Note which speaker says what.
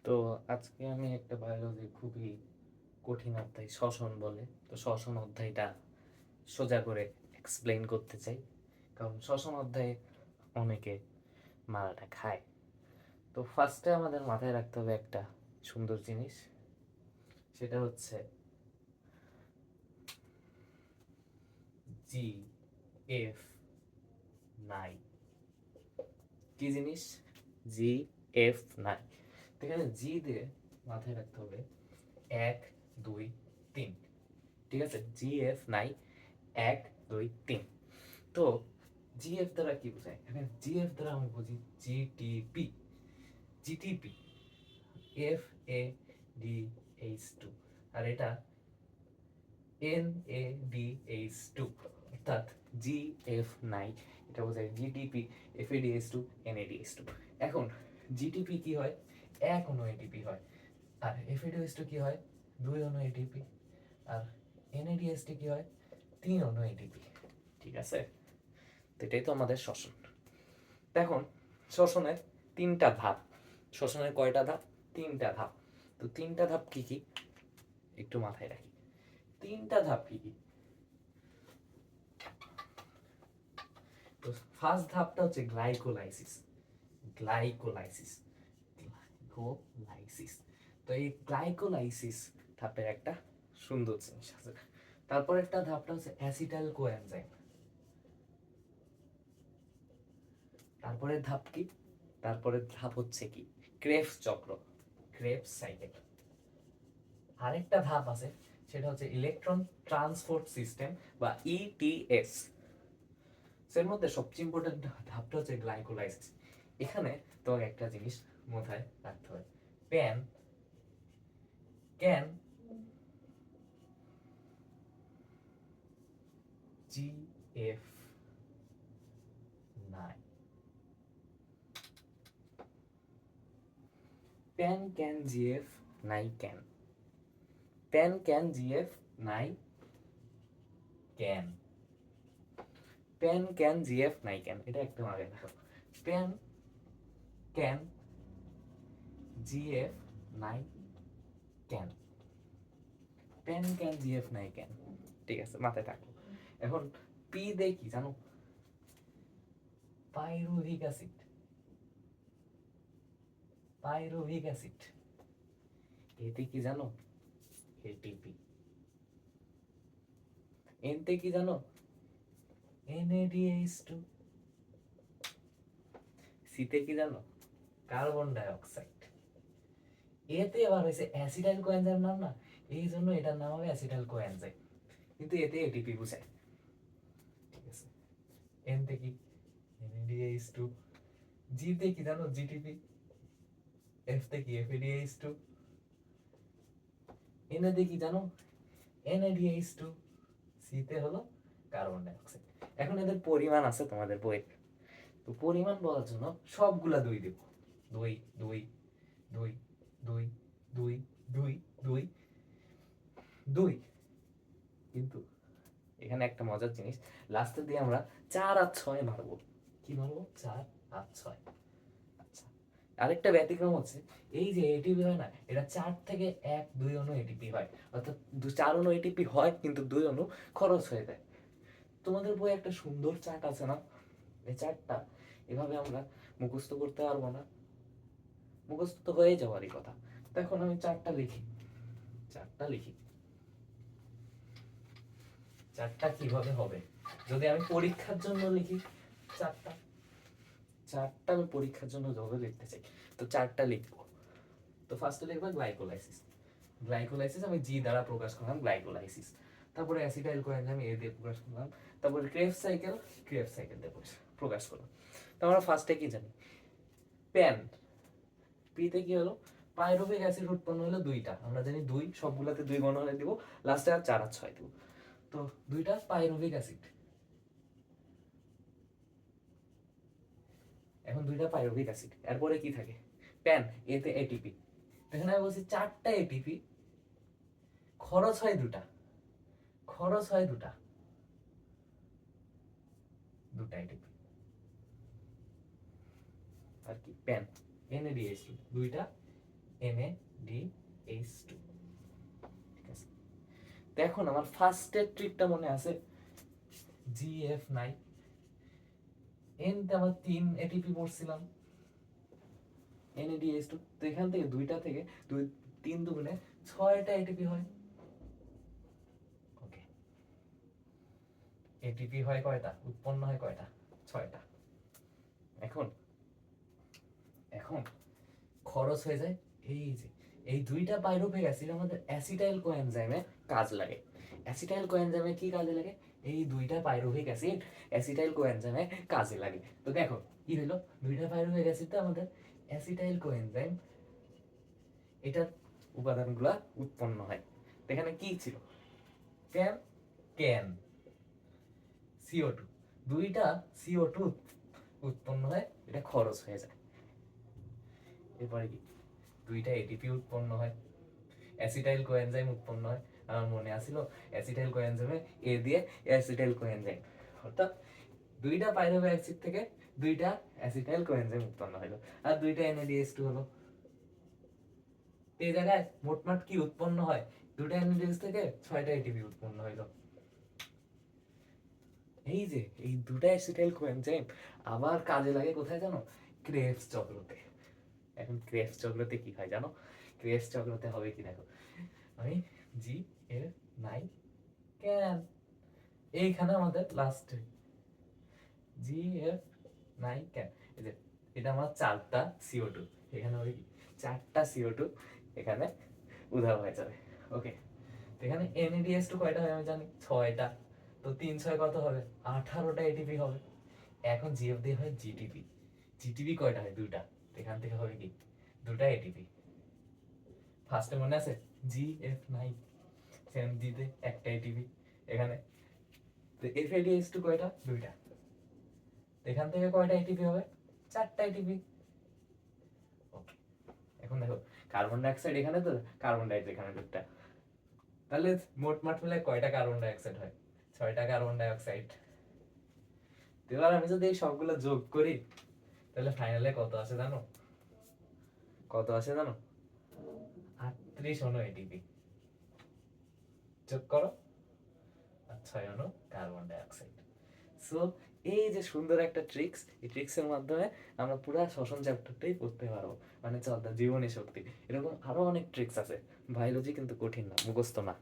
Speaker 1: তো আজকে আমি একটা বায়োলজি খুবই কঠিন অধ্যায় শ্বসন বলে, তো শ্বসন অধ্যায়টা সোজা করে এক্সপ্লেইন করতে চাই, কারণ শ্বসন অধ্যায়ে অনেকে মারাটা খায়। তো ফার্স্টে আমাদের মাথায় রাখতে হবে একটা সুন্দর জিনিস, সেটা হচ্ছে জি এফ নাই। কি জিনিস? জি এফ নাই। এখানে জি দিয়ে মাথায় রাখতে হবে 1 2 3, ঠিক আছে? জি এফ নাই, 1 2 3। তো জিএফ দ্বারা কি বোঝায়? এখানে জিএফ দ্বারা আমি বুঝি GTP. GTP F A D H two, আর এটা N A D H two, অর্থাৎ জি এফ নাই, এটা বোঝায় GTP F A D H two N A D H two. এখন জিটিপি কি হয়? 1 অণু এটিপি হয়, আর F A D H two কি হয়? 2 অণু এটিপি, আর N A D H two কি হয়? 3 অণু এটিপি। ঠিক আছে? তো এটাই তো আমাদের শ্বসন। এখন শ্বসনের 3টা ধাপ। শ্বসনের কয়টা ধাপ? 3টা ধাপ। তো 3টা ধাপ কি কি একটু মাথায় রাখি। 3টা ধাপ কি কি? তো ফার্স্ট ধাপটা হচ্ছে গ্লাইকোলাইসিস। গ্লাইকোলাইসিস গ্লাইকোলাইসিস তো এই গ্লাইকোলাইসিস ধাপের একটা সুন্দর জিনিস আছে। তারপর একটা ধাপটা হচ্ছে অ্যাসিটাইল কোএনজাইম। তারপরের ধাপ কি? তারপরের ধাপ হচ্ছে কি? ক্রেবস চক্র, ক্রেবস সাইকেল। আরেকটা ধাপ আছে, সেটা হচ্ছে ইলেকট্রন ট্রান্সপোর্ট সিস্টেম বা ইটিএস। এর মধ্যে সবচেয়ে ইম্পর্টেন্ট ধাপটা হচ্ছে গ্লাইকোলাইসিস। এখানে তোমাকে একটা জিনিস মাথায় রাখতে হবে, প্যান ক্যান জি এফ নাই। প্যান ক্যান জিএফ নাই ক্যান। প্যান ক্যান জিএফ নাই ক্যান। প্যান ক্যান জিএফ নাই ক্যান, এটা একদম আগে দেখো। প্যান ক্যান জিএফ নাই ক্যান। প্যান ক্যান জিএফ নাই ক্যান, ঠিক আছে, মাথায় থাকো। এখন পি দেখি জানো? Pyruvic acid. পাইরুভিক অ্যাসিড এতে কি জানো? এটিপি। এনতে কি জানো? NADH2। সিতে কি জানো? Carbon die oxide. এতে আবার হয়েছে অ্যাসিটাইল কোএনজাইম নাম না, এই জন্য এটার নাম হবে অ্যাসিটাইল কোএনজাইম, কিন্তু এতে এটিপি বুঝায়। ঠিক আছে? এনতে কি? NADH2। জিতে কি জানো? জিটিপি। এফতে কি? FADH2। এনতে কি জানো? NADH2। সিতে হলো কার্বন ডাই অক্সাইড। এখন এদের পরিমাণ আছে তোমাদের বই, তো পরিমাণ বলার জন্য সবগুলা 2 দেব। 2 2 2 2 2 2 2 2। কিন্তু এখানে একটা মজার জিনিস, লাস্টে দিয়ে আমরা 4 আর 6 মারবো। কি মারবো? 4 আর 6। আচ্ছা, আরেকটা ব্যতিক্রম হচ্ছে, এই যে এটিপি হয় না, এটা 4 থেকে 1 2 অণু এটিপি হয়, অর্থাৎ 4 অণু এটিপি হয় কিন্তু 2 অণু খরচ হয়ে যায়। তোমাদের বই একটা সুন্দর চার্ট আছে না? এই চার্টটা এভাবে আমরা মুখস্থ করতে পারবো না, মুখস্থ তো হয়ে যাওয়ারই কথা। তো এখন আমি চার্টটা লিখি। চার্টটা লিখি। চার্টটা কিভাবে হবে যদি আমি পরীক্ষার জন্য লিখি? চার্টটা চার্টটা আমি পরীক্ষার জন্য যবে লিখতে চাই, তো চার্টটা লিখবো। তো ফার্স্টে লিখবো গ্লাইকোলাইসিস। গ্লাইকোলাইসিস আমি জি দ্বারা প্রকাশ করলাম, গ্লাইকোলাইসিস। তারপরে অ্যাসিটাইল কোএনজাইম এ দিয়ে প্রকাশ করলাম। তারপরে ক্রেবস সাইকেল, ক্রেবস সাইকেল দিয়ে প্রকাশ করলাম। তো আমরা ফার্স্টে কি জানি? প্যান। পিতে কি হলো? পাইরুভিক অ্যাসিড উৎপন্ন হলো 2টা, আমরা জানি 2, সবগুলাতে 2 গণ হলে দিব, লাস্টে আর 4 আর 6 দিব। তো 2টা পাইরুভিক অ্যাসিড। এখন 2টা পাইরুভিক অ্যাসিড, এরপরে কি থাকে? প্যান, এতে এটিপি। এখানে আমি বলছি 4টা এটিপি, খরচ হয় 2টা। খরচ হয় 2টা, 2টা এটিপি। আর কি? প্যান, NADH2 2টা NaDH2, ঠিক আছে। তো এখন আমার ফার্স্টের ট্রিকটা মনে আছে, GF নাই, এনতে আমার 3 এটিপি পড়ছিলাম, NaDH2, তো এখান থেকে দুইটা থেকে 3 দুগুণে 6টা এটিপি হয়। ওকে, এটিপি হয় কয়টা, উৎপন্ন হয় কয়টা, 6টা। এখন এখন খরচ হয়ে যায়, এই যে এই দুইটা পাইরুভেট অ্যাসিড আমাদের অ্যাসিটাইল কোএনজাইমে কাজ লাগে। অ্যাসিটাইল কোএনজাইমে কি কাজে লাগে, এই দুইটা পাইরুভিক অ্যাসিড অ্যাসিটাইল কোএনজাইমে কাজে লাগে। তো দেখো কি হলো, দুইটা পাইরুভিক অ্যাসিড তো আমাদের অ্যাসিটাইল কোএনজাইম, এটার উপাদানগুলা উৎপন্ন হয়। তো এখানে কি ছিল, ক্যান ক্যান CO2, দুইটা CO2 উৎপন্ন হয়, এটা খরচ হয়ে যায়। এরপরে কি, দুইটা এটিপি উৎপন্ন হয়, অ্যাসিটাইল কোএনজাইম উৎপন্ন হয়। আমার মনে আসিল অ্যাসিটাইল কোএনজাইমে এ দিয়ে অ্যাসিটাইল কোএনজাইম, অর্থাৎ দুইটা পাইরুভেট অ্যাসিড থেকে দুইটা অ্যাসিটাইল কোএনজাইম উৎপন্ন হলো, আর দুইটা NaDH2 হলো। এই জায়গায় মোটমাট কি উৎপন্ন হয়, দুইটা NaDH থেকে 6টা এটিপি উৎপন্ন হইলো। এই যে এই দুটা অ্যাসিটাইল কোএনজাইম আবার কাজে লাগে কোথায় জানো, ক্রেবস চক্রতে। এখন ক্রেবস চক্রতে কি হয় জানো, ক্রেবস চক্রতে হবে কি দেখো, আমি GF9 ক্যান, এইখানে আমাদের লাস্ট GF9 ক্যান, এই যে এটা আমার 4টা CO2, এখানে হবে কি 4টা CO2 এখানে উধাও হয়ে যাবে। ওকে, এখানে NaDH2 কয়টা হয় আমি জানি, 6টা। তো 3 6 কত হবে, 18টা এটিপি হবে। এখন GF দিয়ে হয় GTP, GTP কয়টা হয়, দুইটা। এখান থেকে হবে কি, দুটা এটিপি। ফার্স্টে মনে আছে GF9, সেম দিতে একটা এটিপি এখানে। তো FADH2 কয়টা, দুইটা। এখান থেকে কয়টা এটিপি হবে, 4টা এটিপি। ওকে, এখন দেখো কার্বন ডাইঅক্সাইড এখানে, তো কার্বন ডাইঅক্সাইড এখানে দুটো, তাহলে মোট মাঠ মিলে কয়টা কার্বন ডাইঅক্সাইড হয়, 6টা কার্বন ডাইঅক্সাইড। এবার আমি যদি এই সবগুলো যোগ করি, তাহলে ফাইনালে কত আসে জানো, কত আসে জানো, 38 অণু এটিপি। যোগ করো, আর 6 অণু কার্বন ডাইঅক্সাইড। সো এই যে সুন্দর একটা ট্রিক্স, এই ট্রিক্সের মাধ্যমে আমরা পুরো শ্বসন চ্যাপ্টারটাই পড়তে পারবো, মানে চল জীবনী শক্তি, এরকম আরো অনেক ট্রিক্স আছে। বায়োলজি কিন্তু কঠিন না, মুখস্থ না।